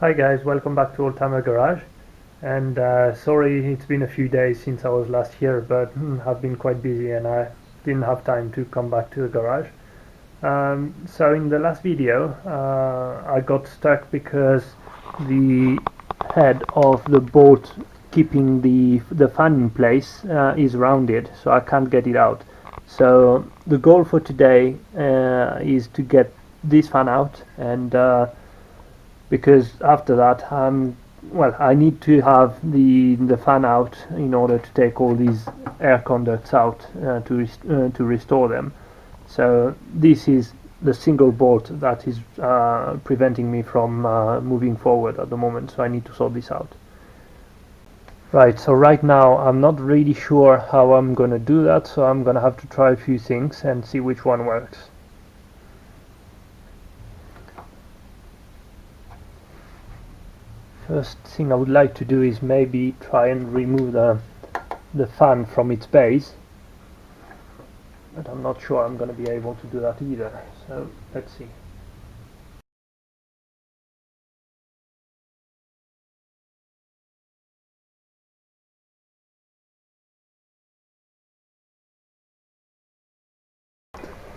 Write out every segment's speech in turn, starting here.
Hi guys, welcome back to Oldtimer Garage. And sorry it's been a few days since I was last here, but I've been quite busy and I didn't have time to come back to the garage. So in the last video I got stuck because the head of the bolt keeping the fan in place is rounded, so I can't get it out. So the goal for today is to get this fan out, and because after that I need to have the fan out in order to take all these air conducts out to restore them. So this is the single bolt that is preventing me from moving forward at the moment, so I need to sort this out. Right, so right now I'm not really sure how I'm gonna do that, so I'm gonna have to try a few things and see which one works. First thing I would like to do is maybe try and remove the fan from its base, but I'm not sure I'm going to be able to do that either, so let's see.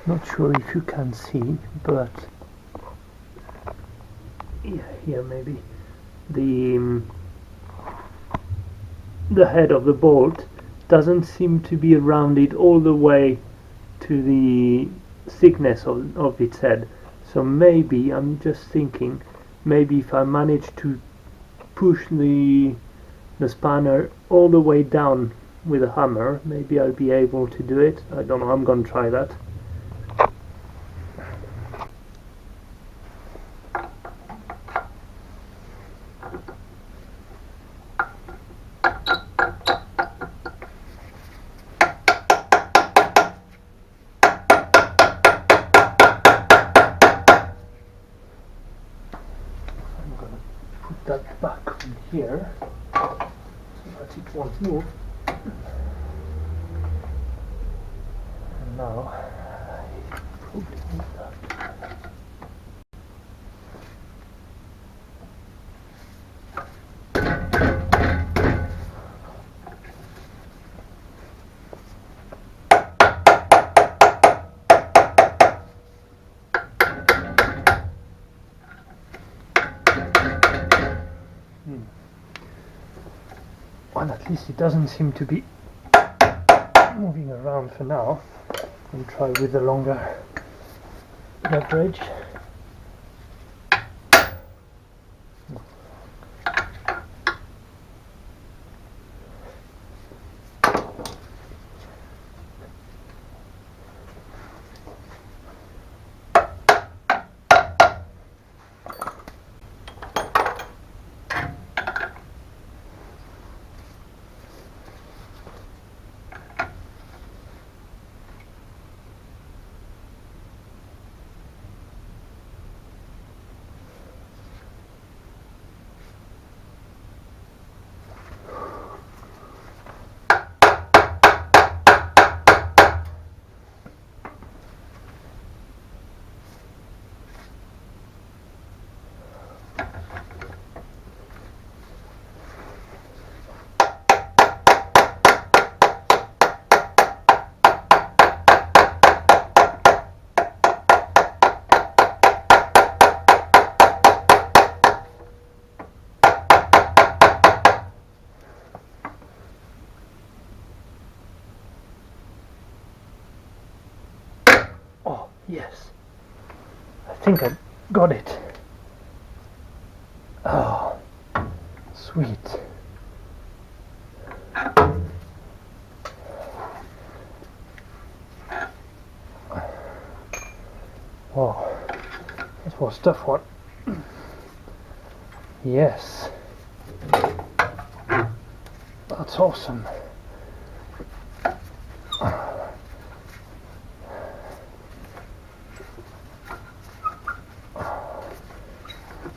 Not sure if you can see, but yeah, here maybe the head of the bolt doesn't seem to be rounded all the way to the thickness of its head. So maybe, I'm just thinking, maybe if I manage to push the spanner all the way down with a hammer, maybe I'll be able to do it. I don't know, I'm gonna try that. Put that back on here so that it won't move. And now I put that. Well, at least it doesn't seem to be moving around for now. I'll try with the longer leverage. Oh, yes. I think I got it. Oh, sweet. Oh, that was a tough one. Yes. That's awesome.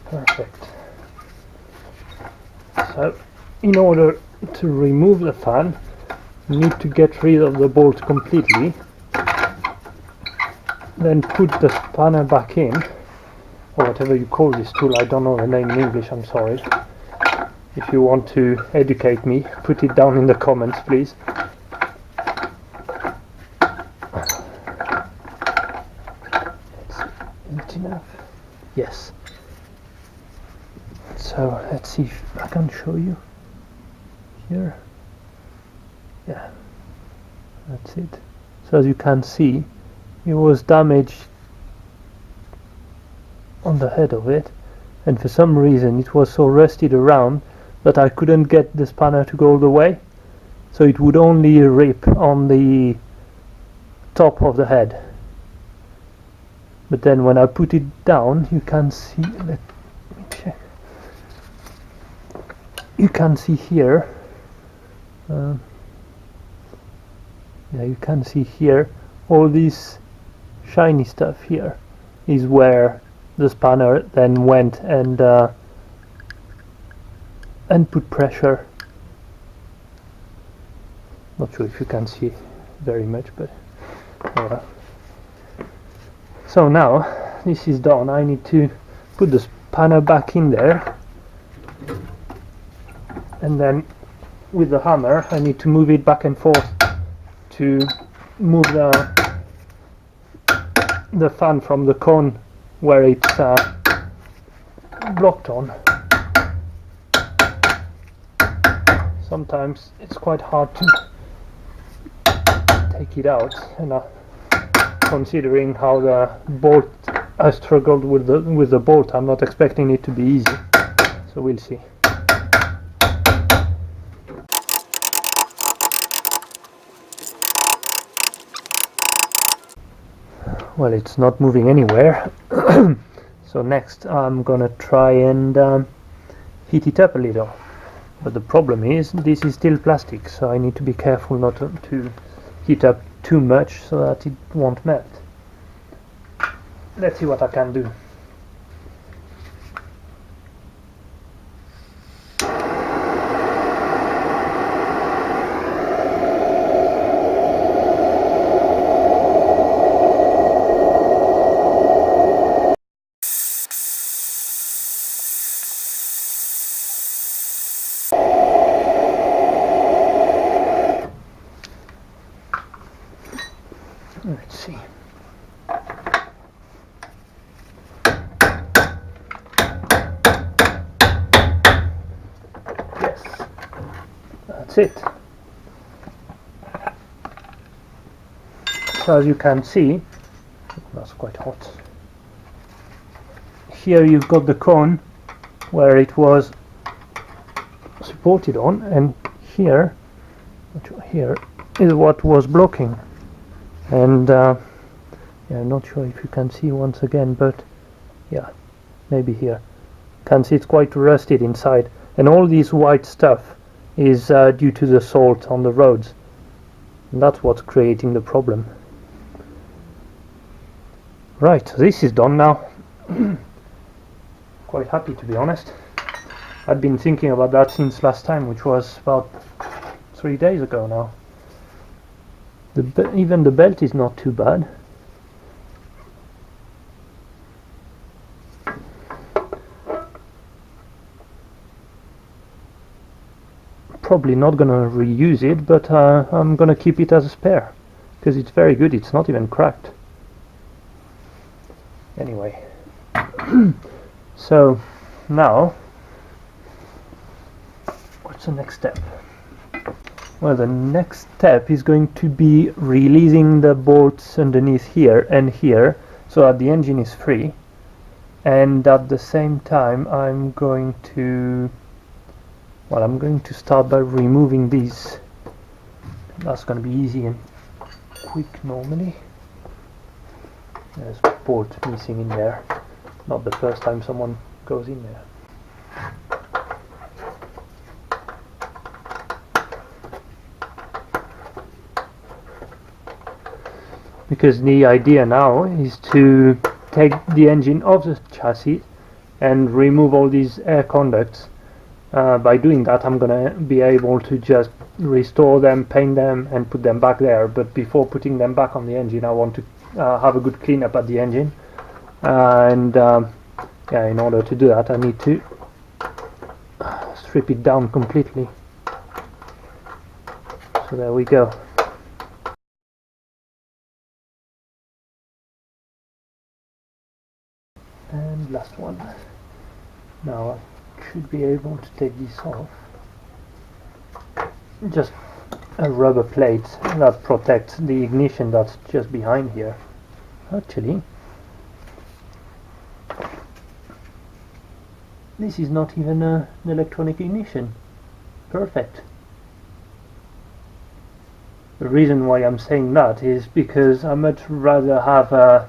Perfect. So, in order to remove the fan, you need to get rid of the bolt completely, then put the spanner back in, or whatever you call this tool. I don't know the name in English, I'm sorry. If you want to educate me, put it down in the comments, please. It's enough. Yes. So let's see if I can show you here. Yeah, that's it. So as you can see, it was damaged on the head of it, and for some reason it was so rusted around that I couldn't get the spanner to go all the way, so it would only rip on the top of the head. But then when I put it down, you can see, let me check, you can see here, yeah, you can see here, all this shiny stuff here is where the spanner then went and put pressure. Not sure if you can see very much, but so now this is done. I need to put the spanner back in there, and then with the hammer I need to move it back and forth to move the fan from the cone where it's blocked on. Sometimes it's quite hard to take it out, and considering how the bolt, I struggled with the bolt, I'm not expecting it to be easy, so we'll see. Well, it's not moving anywhere. So next I'm gonna try and heat it up a little, but the problem is this is still plastic, so I need to be careful not to heat up too much so that it won't melt. Let's see what I can do. Let's see. Yes, that's it. So as you can see, that's quite hot. Here you've got the cone where it was supported on, and here is what was blocking. And yeah, I'm not sure if you can see once again, but yeah, maybe here. Can see it's quite rusted inside, and all this white stuff is due to the salt on the roads, and that's what's creating the problem. Right, so this is done now. Quite happy, to be honest. I'd been thinking about that since last time, which was about 3 days ago now. Even the belt is not too bad. Probably not gonna reuse it, but I'm gonna keep it as a spare because it's very good. It's not even cracked. Anyway, so now what's the next step? Well, the next step is going to be releasing the bolts underneath here and here so that the engine is free, and at the same time I'm going to start by removing these. That's going to be easy and quick normally. There's a bolt missing in there. Not the first time someone goes in there. Because the idea now is to take the engine off the chassis and remove all these air conducts. By doing that I'm gonna be able to just restore them, paint them and put them back there, but before putting them back on the engine I want to have a good cleanup at the engine, and Yeah, in order to do that I need to strip it down completely. So there we go. And last one. Now I should be able to take this off. Just a rubber plate that protects the ignition that's just behind here. Actually, this is not even an electronic ignition. Perfect. The reason why I'm saying that is because I much rather have a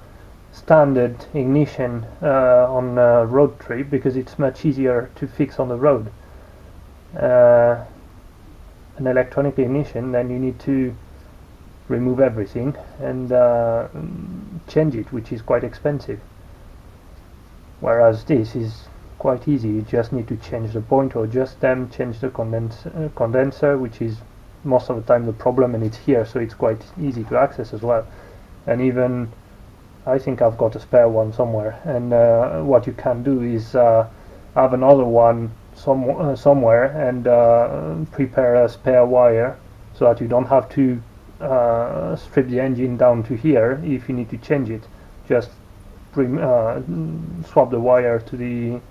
standard ignition on a road trip, because it's much easier to fix on the road. An electronic ignition, then you need to remove everything and change it, which is quite expensive. Whereas this is quite easy. You just need to change the point, or adjust them, change the condenser, which is most of the time the problem, and it's here, so it's quite easy to access as well. And even I think I've got a spare one somewhere, and what you can do is have another one somewhere and prepare a spare wire, so that you don't have to strip the engine down to here if you need to change it. Just swap the wire to the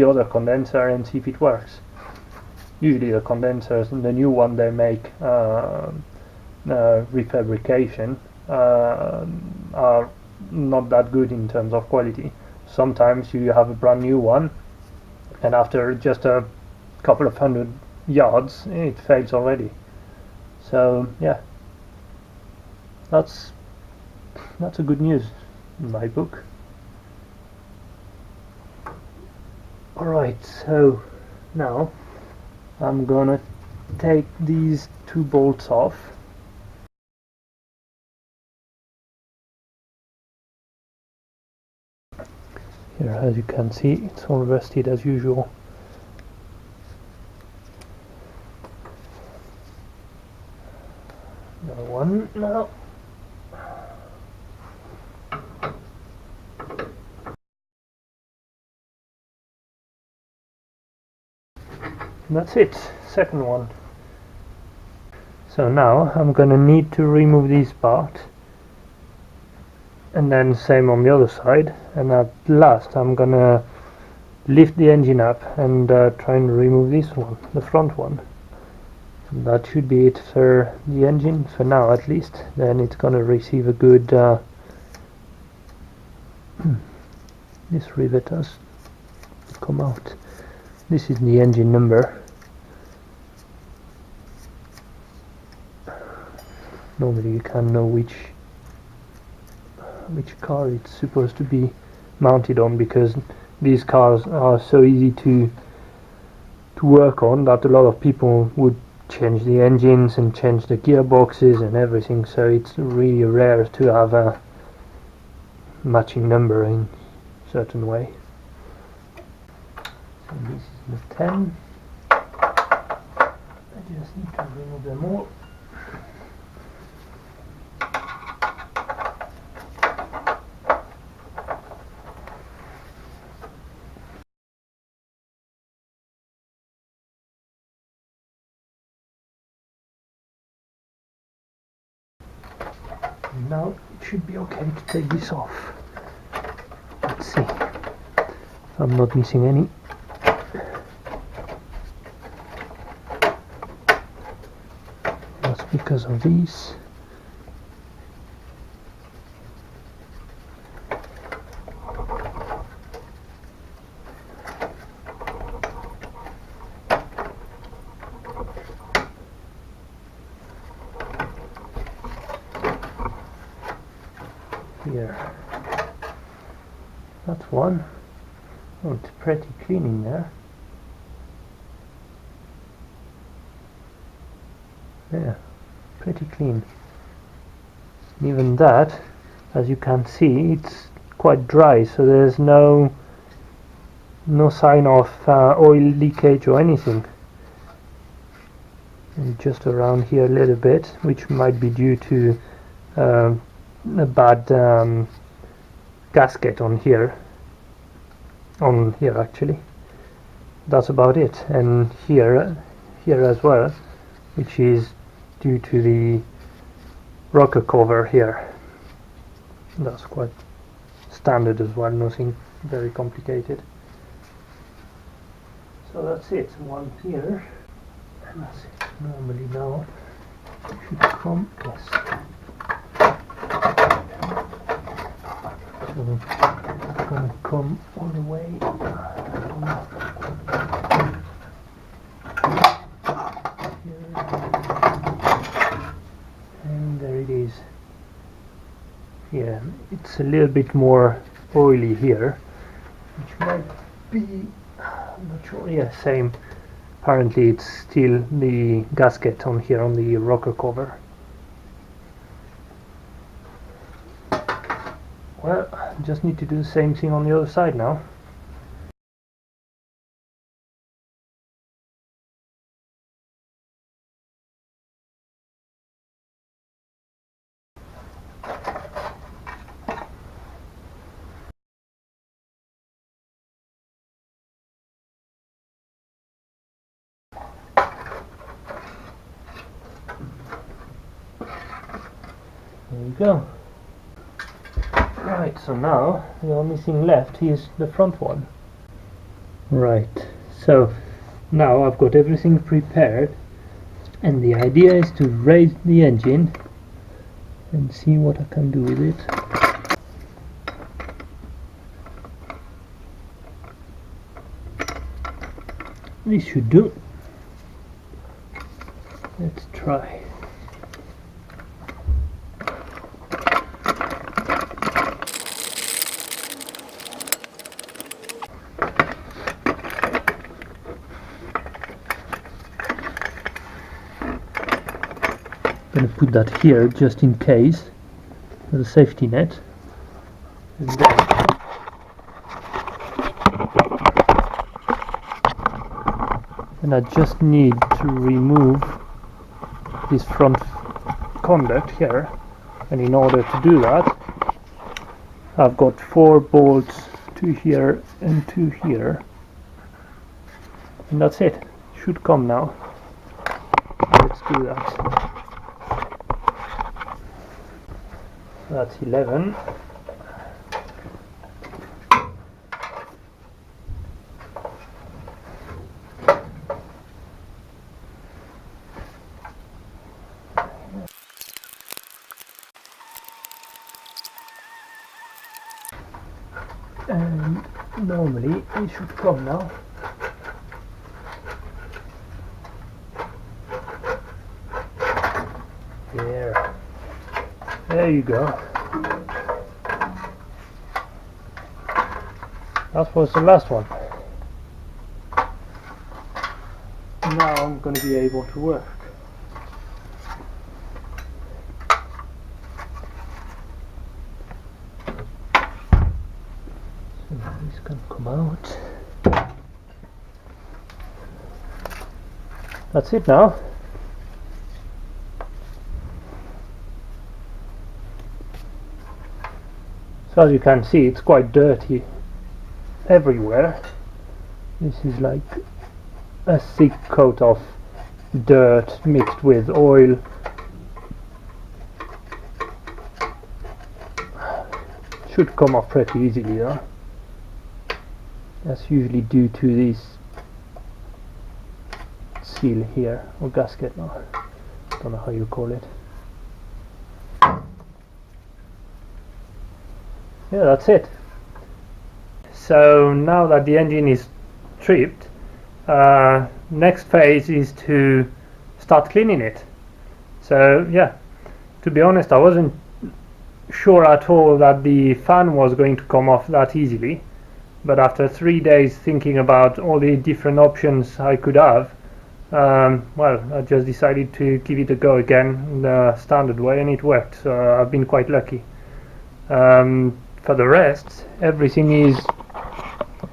other condenser and see if it works. Usually the condensers, the new one they make refabrication, are not that good in terms of quality. Sometimes you have a brand new one, and after just a couple of 100 yards it fails already. So yeah, that's a good news in my book. Alright, so now I'm gonna take these two bolts off. Here, as you can see, it's all rusted as usual. Another one now. And that's it, second one. So now I'm gonna need to remove this part, and then same on the other side, and at last I'm gonna lift the engine up and try and remove this one, the front one. And that should be it for the engine, for now at least. Then it's gonna receive a good this rivet has come out. This is the engine number. Normally you can know which car it's supposed to be mounted on, because these cars are so easy to work on that a lot of people would change the engines and change the gearboxes and everything, so it's really rare to have a matching number in a certain way. So this is the 10. I just need to remove them all. Now it should be okay to take this off. Let's see if I'm not missing any. That's because of these. Here, that's one. Oh, it's pretty clean in there. Yeah, pretty clean. Even that, as you can see, it's quite dry, so there's no sign of oil leakage or anything. And just around here a little bit, which might be due to a bad gasket on here. on here actually. That's about it. And here as well, which is due to the rocker cover here. That's quite standard as well, nothing very complicated. So that's it, one here, and that's it. Normally now it should come, yes. So it's gonna come all the way. And there it is. Yeah, it's a little bit more oily here, which might be, I'm not sure, yeah, same. Apparently it's still the gasket on here on the rocker cover. Well, just need to do the same thing on the other side now. There you go. Right, so now the only thing left is the front one. Right, so now I've got everything prepared, and the idea is to raise the engine and see what I can do with it. This should do. Let's try. I'm going to put that here just in case as a safety net, and I just need to remove this front conduct here, and in order to do that I've got 4 bolts, 2 here and 2 here, and that's it. Should come now. Let's do that. That's 11. And normally it should come now. There you go. That was the last one. Now I'm going to be able to work. So this can come out. That's it now. So as you can see, it's quite dirty everywhere. This is like a thick coat of dirt mixed with oil. Should come off pretty easily though. That's usually due to this seal here, or gasket now. Don't know how you call it. Yeah, that's it. So now that the engine is stripped, next phase is to start cleaning it. So yeah, to be honest, I wasn't sure at all that the fan was going to come off that easily, but after 3 days thinking about all the different options I could have, well, I just decided to give it a go again the standard way, and it worked. So I've been quite lucky. For the rest, everything is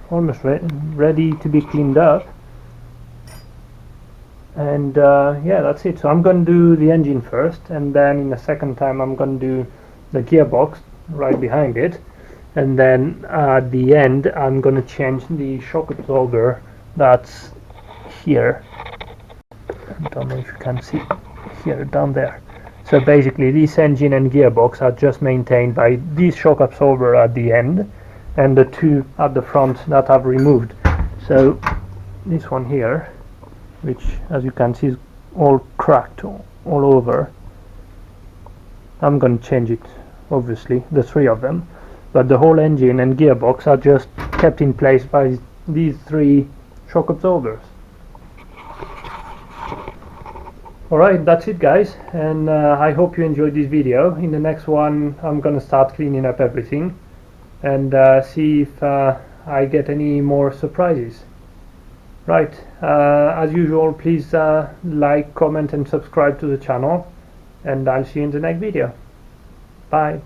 almost ready to be cleaned up, and yeah, that's it. So I'm going to do the engine first, and then in the second time I'm going to do the gearbox right behind it, and then at the end I'm gonna change the shock absorber that's here. I don't know if you can see here down there. So basically this engine and gearbox are just maintained by this shock absorber at the end and the two at the front that I've removed. So this one here, which as you can see is all cracked all over, I'm going to change it, obviously, the three of them, but the whole engine and gearbox are just kept in place by these three shock absorbers. Alright, that's it guys, and I hope you enjoyed this video. In the next one I'm gonna start cleaning up everything and see if I get any more surprises. Right, as usual, please like, comment and subscribe to the channel, and I'll see you in the next video. Bye.